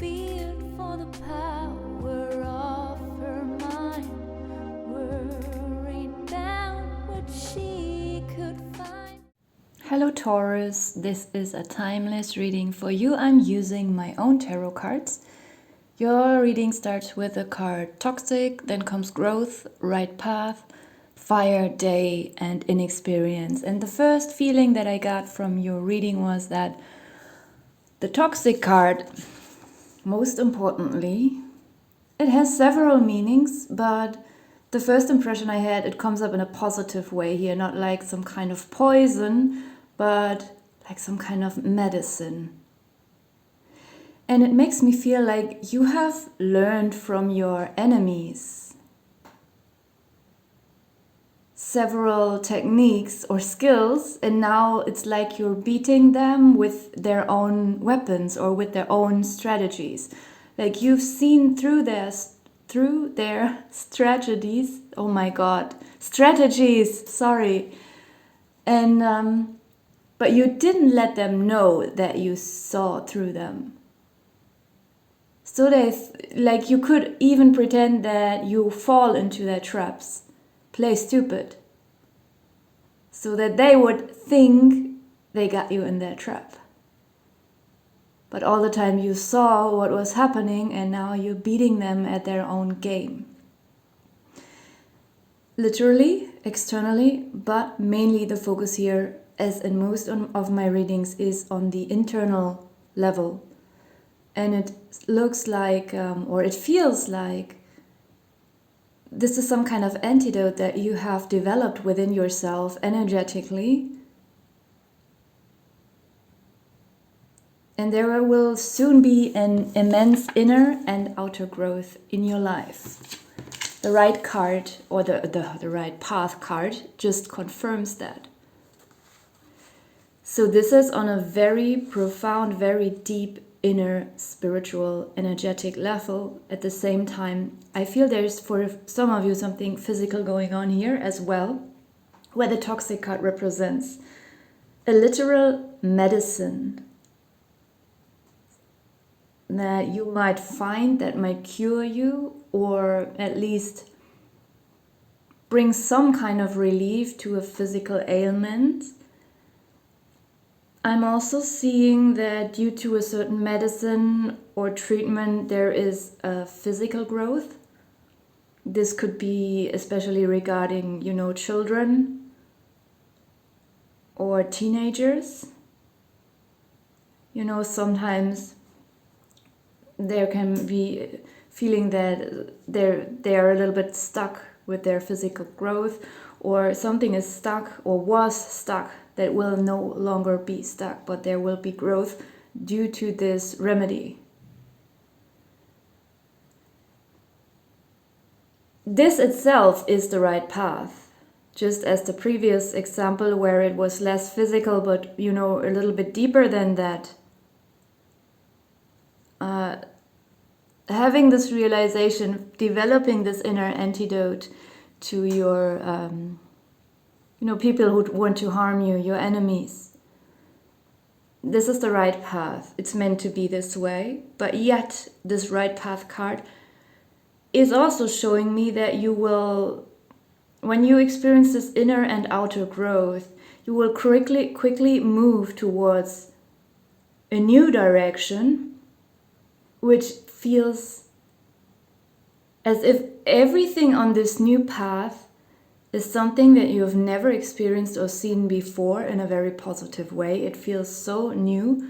feared for the power of her mind, worried about what she could find. Hello Taurus, this is a timeless reading for you. I'm using my own tarot cards. Your reading starts with the card Toxic, then comes Growth, Right Path, Fire, Day, and Inexperience. And the first feeling that I got from your reading was that the Toxic card, most importantly, it has several meanings, but the first impression I had, it comes up in a positive way here, not like some kind of poison, but like some kind of medicine. And it makes me feel like you have learned from your enemies several techniques or skills, and now it's like you're beating them with their own weapons or with their own strategies. Like you've seen through their strategies. Oh my God, strategies. Sorry, and but you didn't let them know that you saw through them. So like you could even pretend that you fall into their traps, play stupid, so that they would think they got you in their trap. But all the time you saw what was happening, and now you're beating them at their own game. Literally, externally, but mainly the focus here, as in most of my readings, is on the internal level. And it looks like, or it feels like, this is some kind of antidote that you have developed within yourself energetically. And there will soon be an immense inner and outer growth in your life. The right card, or the right path card, just confirms that. So this is on a very profound, very deep inner spiritual energetic level. At the same time, I feel there's for some of you something physical going on here as well, where the Toxic card represents a literal medicine that you might find that might cure you, or at least bring some kind of relief to a physical ailment. I'm also seeing that due to a certain medicine or treatment, there is a physical growth. This could be especially regarding, children or teenagers. Sometimes there can be feeling that they are a little bit stuck with their physical growth, or something is stuck or was stuck that will no longer be stuck, but there will be growth due to this remedy. This itself is the right path, just as the previous example where it was less physical, but a little bit deeper than that. Having this realization, developing this inner antidote to your people who want to harm you, your enemies. This is the right path. It's meant to be this way, but yet this right path card is also showing me that you will, when you experience this inner and outer growth, you will quickly move towards a new direction, which feels as if everything on this new path is something that you have never experienced or seen before in a very positive way. It feels so new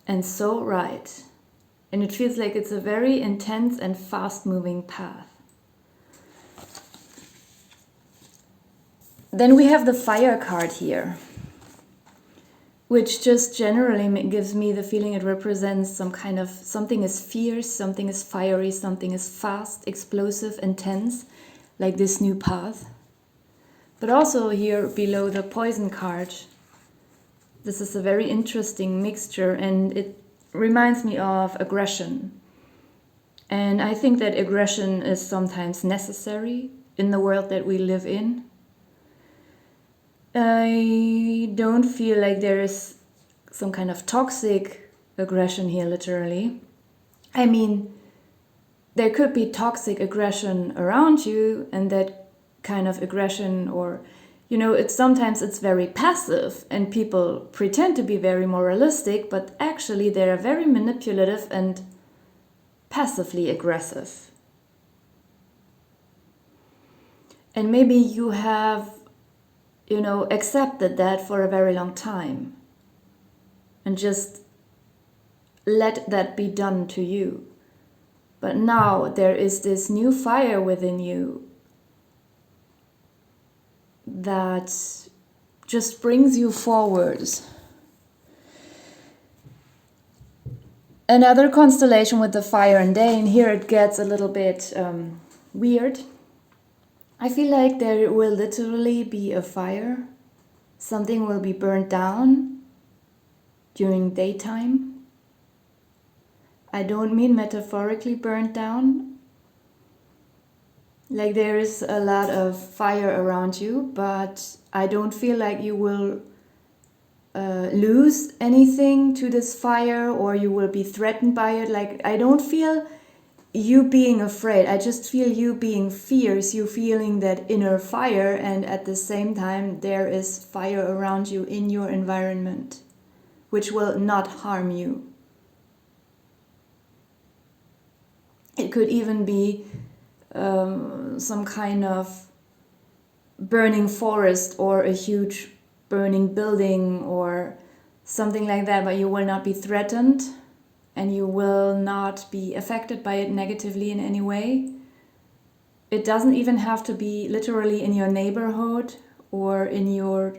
and so right. And it feels like it's a very intense and fast-moving path. Then we have the Fire card here, which just generally gives me the feeling it represents some kind of, something is fierce, something is fiery, something is fast, explosive, intense, like this new path. But also here below the Poison card, this is a very interesting mixture, and it reminds me of aggression. And I think that aggression is sometimes necessary in the world that we live in. I don't feel like there is some kind of toxic aggression here, literally. I mean, there could be toxic aggression around you, and that kind of aggression, or sometimes it's very passive and people pretend to be very moralistic, but actually they are very manipulative and passively aggressive. And maybe you have accepted that for a very long time and just let that be done to you. But now there is this new fire within you that just brings you forwards. Another constellation with the fire and day, and here it gets a little bit weird. I feel like there will literally be a fire. Something will be burned down during daytime. I don't mean metaphorically burned down. Like there is a lot of fire around you, but I don't feel like you will lose anything to this fire or you will be threatened by it. Like I don't feel you being afraid. I just feel you being fierce, you feeling that inner fire, and at the same time there is fire around you in your environment, which will not harm you. It could even be some kind of burning forest or a huge burning building or something like that, but you will not be threatened and you will not be affected by it negatively in any way. It doesn't even have to be literally in your neighborhood or in your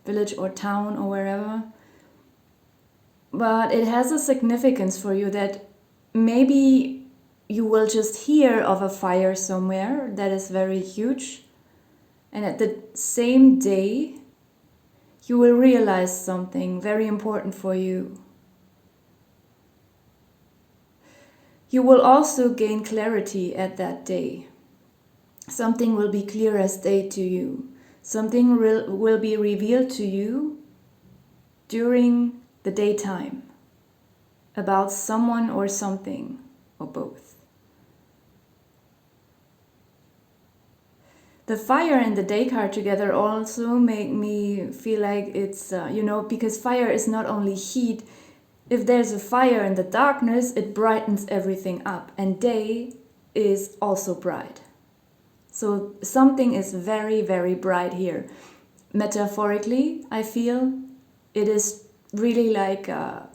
village or town or wherever. But it has a significance for you that maybe you will just hear of a fire somewhere that is very huge, and at the same day you will realize something very important for you. You will also gain clarity at that day. Something will be clear as day to you. Something will be revealed to you during the daytime about someone or something or both. The fire and the day card together also make me feel like it's, because fire is not only heat. If there's a fire in the darkness, it brightens everything up, and day is also bright. So something is very, very bright here. Metaphorically, I feel it is really like a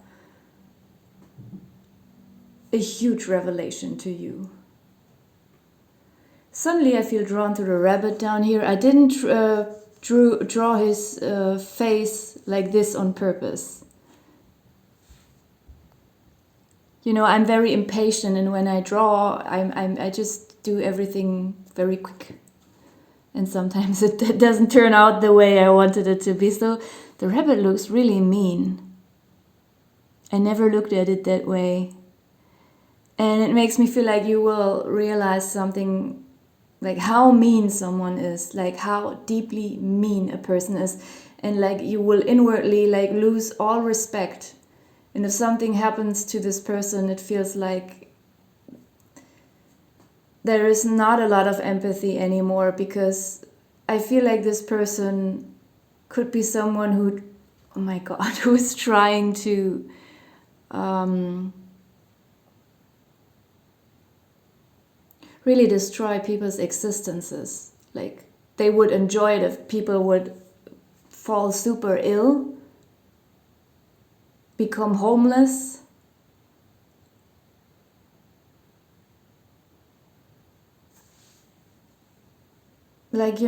huge revelation to you. Suddenly I feel drawn to the rabbit down here. I didn't draw his face like this on purpose. I'm very impatient, and when I draw, I just do everything very quick. And sometimes it doesn't turn out the way I wanted it to be. So the rabbit looks really mean. I never looked at it that way. And it makes me feel like you will realize something, like how mean someone is, like how deeply mean a person is. And like you will inwardly like lose all respect. And if something happens to this person, it feels like there is not a lot of empathy anymore, because I feel like this person could be someone who, oh my God, who is trying to really destroy people's existences. Like they would enjoy it if people would fall super ill, become homeless. Like,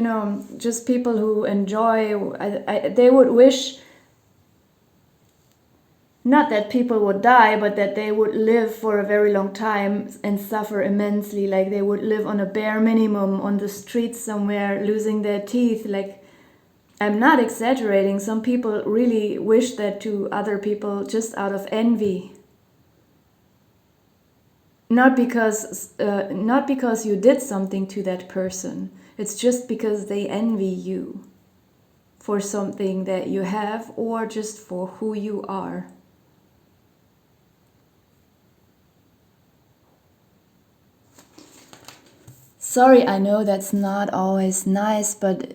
just people who enjoy, they would wish not that people would die, but that they would live for a very long time and suffer immensely. Like they would live on a bare minimum on the streets somewhere, losing their teeth. Like, I'm not exaggerating. Some people really wish that to other people just out of envy. Not because you did something to that person. It's just because they envy you for something that you have, or just for who you are. Sorry, I know that's not always nice, but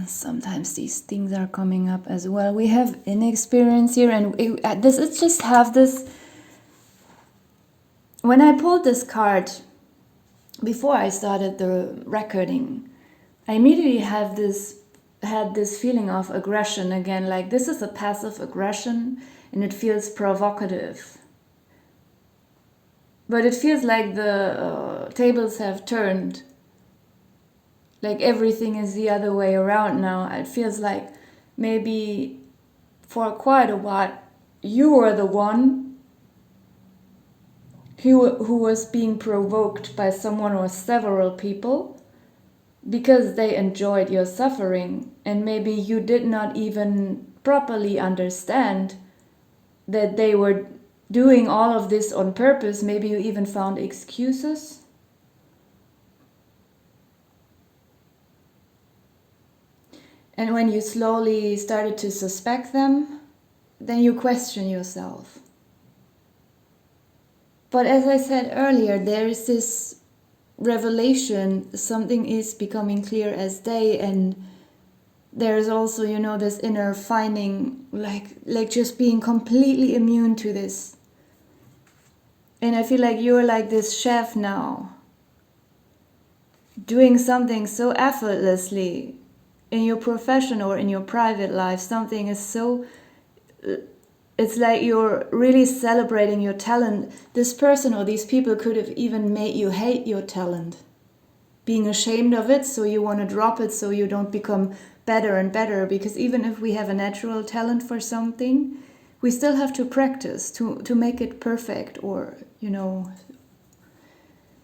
sometimes these things are coming up as well. We have inexperience here, and this is just have this. When I pulled this card before I started the recording, I immediately had this feeling of aggression again. Like this is a passive aggression, and it feels provocative. But it feels like the tables have turned. Like everything is the other way around now. It feels like maybe for quite a while you were the one who was being provoked by someone or several people because they enjoyed your suffering, and maybe you did not even properly understand that they were doing all of this on purpose. Maybe you even found excuses. And when you slowly started to suspect them, then you question yourself. But as I said earlier, there is this revelation, something is becoming clear as day, and there is also, this inner finding, like just being completely immune to this. And I feel like you're like this chef now, doing something so effortlessly in your profession or in your private life. Something is so, it's like you're really celebrating your talent. This person or these people could have even made you hate your talent, being ashamed of it, so you want to drop it so you don't become better and better. Because even if we have a natural talent for something, we still have to practice to make it perfect, or even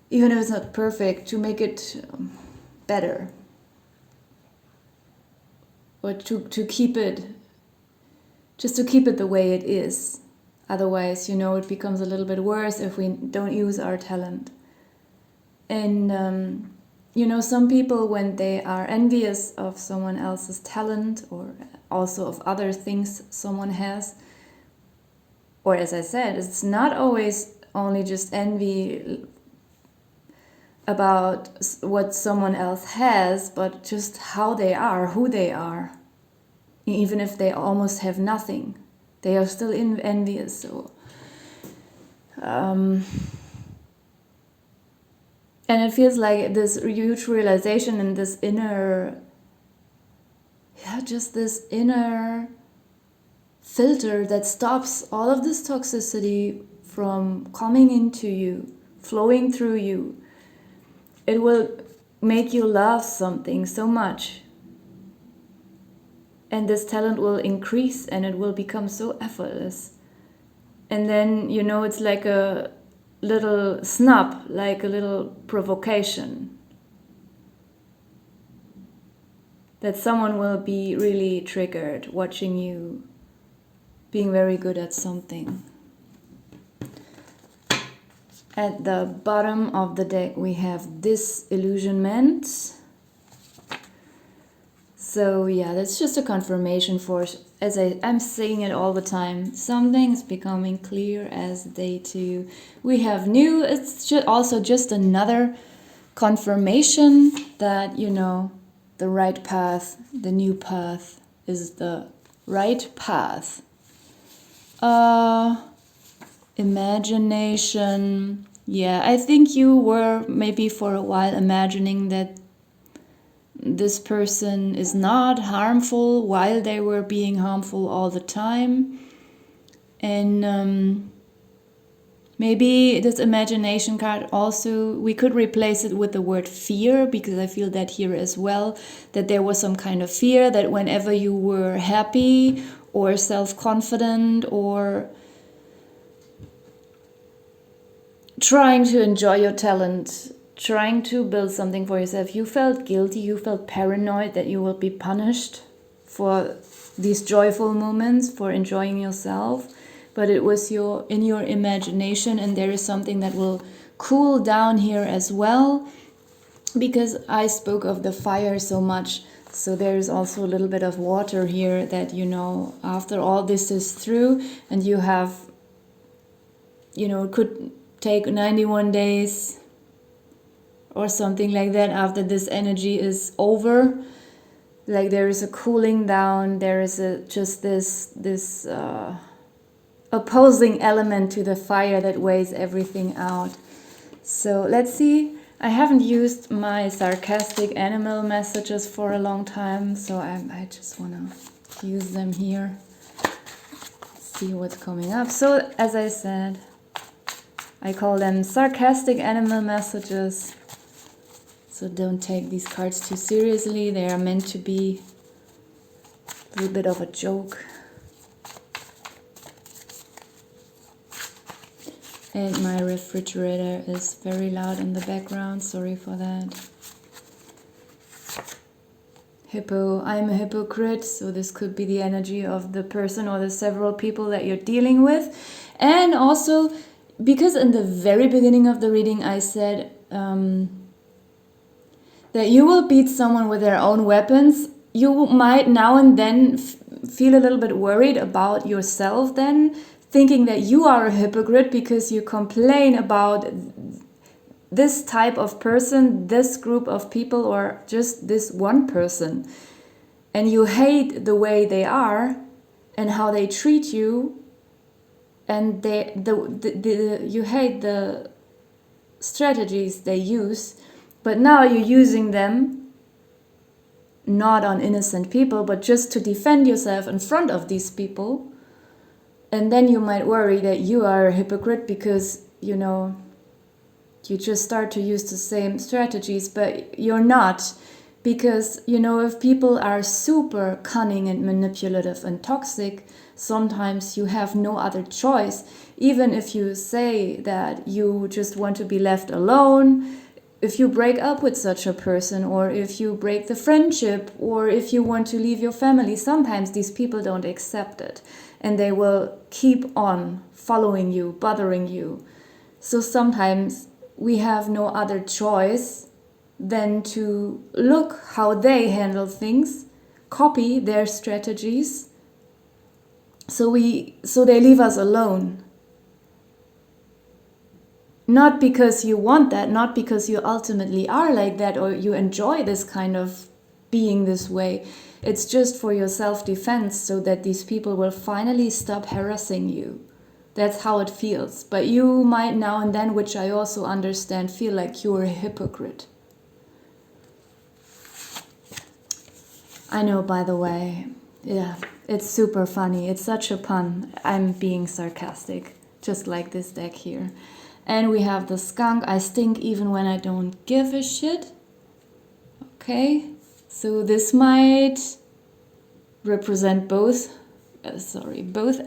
if it's not perfect, to make it better, or to keep it, just to keep it the way it is. Otherwise, it becomes a little bit worse if we don't use our talent. And some people, when they are envious of someone else's talent, or also of other things someone has, or as I said, it's not always only just envy about what someone else has, but just how they are, who they are. Even if they almost have nothing, they are still envious. So, and it feels like this huge realization and this inner, just this inner filter that stops all of this toxicity from coming into you, flowing through you. It will make you love something so much, and this talent will increase, and it will become so effortless. And then it's like a little snub, like a little provocation, that someone will be really triggered watching you being very good at something. At the bottom of the deck we have disillusionment. So yeah, that's just a confirmation for, as I'm saying it all the time, something is becoming clear as day to you. We have new, it's also just another confirmation that, the right path, the new path is the right path. Imagination. Yeah, I think you were maybe for a while imagining that this person is not harmful while they were being harmful all the time. And maybe this imagination card also, we could replace it with the word fear, because I feel that here as well, that there was some kind of fear that whenever you were happy or self-confident or trying to enjoy your talent, trying to build something for yourself, you felt guilty, you felt paranoid that you will be punished for these joyful moments, for enjoying yourself. But it was in your imagination, and there is something that will cool down here as well, because I spoke of the fire so much. So there's also a little bit of water here that, after all this is through, and you have, it could take 91 days or something like that after this energy is over. Like there is a cooling down, there is just this opposing element to the fire that weighs everything out. So let's see. I haven't used my sarcastic animal messages for a long time, so I just want to use them here. See what's coming up. So as I said, I call them sarcastic animal messages. So don't take these cards too seriously. They are meant to be a little bit of a joke. And my refrigerator is very loud in the background. Sorry for that. Hippo, I'm a hypocrite. So this could be the energy of the person or the several people that you're dealing with. And also, because in the very beginning of the reading I said that you will beat someone with their own weapons, you might now and then feel a little bit worried about yourself then, thinking that you are a hypocrite because you complain about this type of person, this group of people, or just this one person. And you hate the way they are and how they treat you, and you hate the strategies they use, but now you're using them not on innocent people, but just to defend yourself in front of these people. And then you might worry that you are a hypocrite because, you know, you just start to use the same strategies, but you're not. Because, you know, if people are super cunning and manipulative and toxic, sometimes you have no other choice. Even if you say that you just want to be left alone, if you break up with such a person, or if you break the friendship, or if you want to leave your family, sometimes these people don't accept it. And they will keep on following you, bothering you. So sometimes we have no other choice than to look how they handle things, copy their strategies, so they leave us alone. Not because you want that, not because you ultimately are like that or you enjoy this kind of being this way. It's just for your self-defense, so that these people will finally stop harassing you. That's how it feels. But you might now and then, which I also understand, feel like you're a hypocrite. I know, by the way. Yeah, it's super funny. It's such a pun. I'm being sarcastic, just like this deck here. And we have the skunk. I stink even when I don't give a shit. Okay, so this might represent both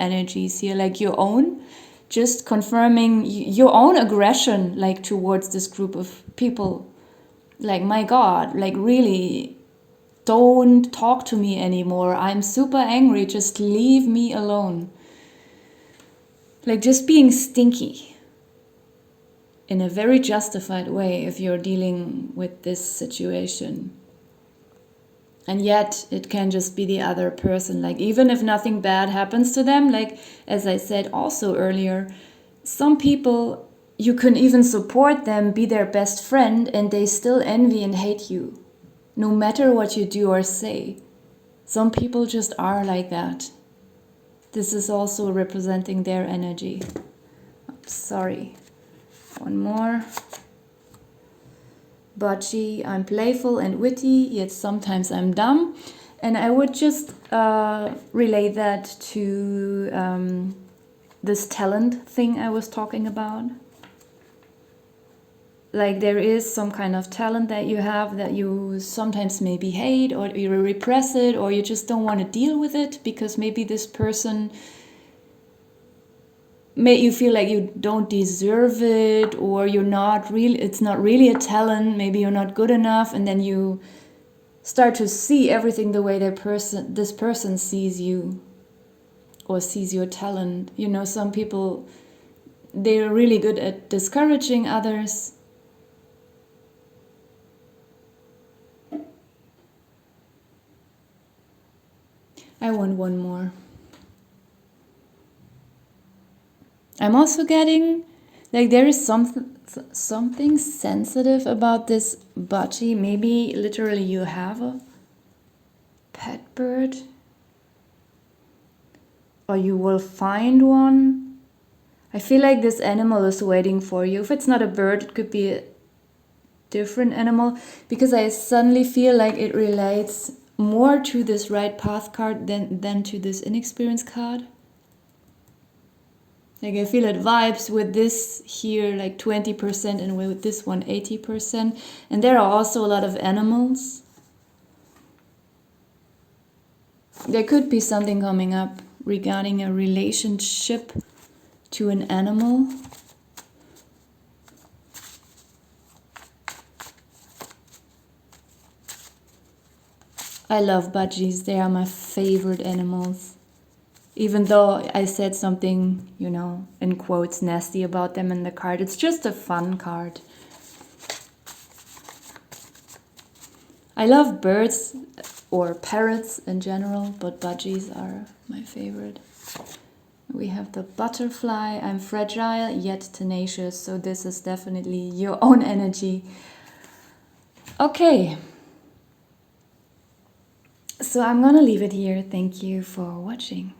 energies here, like your own, just confirming your own aggression, like towards this group of people. Like, my God, like really, don't talk to me anymore. I'm super angry. Just leave me alone. Like just being stinky in a very justified way if you're dealing with this situation. And yet it can just be the other person. Like even if nothing bad happens to them, like as I said also earlier, some people, you can even support them, be their best friend, and they still envy and hate you. No matter what you do or say. Some people just are like that. This is also representing their energy. Oops, sorry. One more. Bocce, I'm playful and witty, yet sometimes I'm dumb. And I would just relate that to this talent thing I was talking about. Like there is some kind of talent that you have that you sometimes maybe hate, or you repress it, or you just don't want to deal with it because maybe this person made you feel like you don't deserve it, or it's not really a talent, maybe you're not good enough, and then you start to see everything the way this person sees you or sees your talent. You know, some people, they're really good at discouraging others. I want one more. I'm also getting Like there is something sensitive about this budgie. Maybe literally you have a pet bird, or you will find one. I feel like this animal is waiting for you. If it's not a bird, it could be a different animal, because I suddenly feel like it relates more to this right path card than to this inexperienced card. Like I feel it vibes with this here like 20% and with this one 80%. And there are also a lot of animals. There could be something coming up regarding a relationship to an animal. I love budgies. They are my favorite animals. Even though I said something, you know, in quotes, nasty about them in the card, it's just a fun card. I love birds or parrots in general, but budgies are my favorite. We have the butterfly. I'm fragile yet tenacious, so this is definitely your own energy. Okay. So I'm gonna leave it here. Thank you for watching.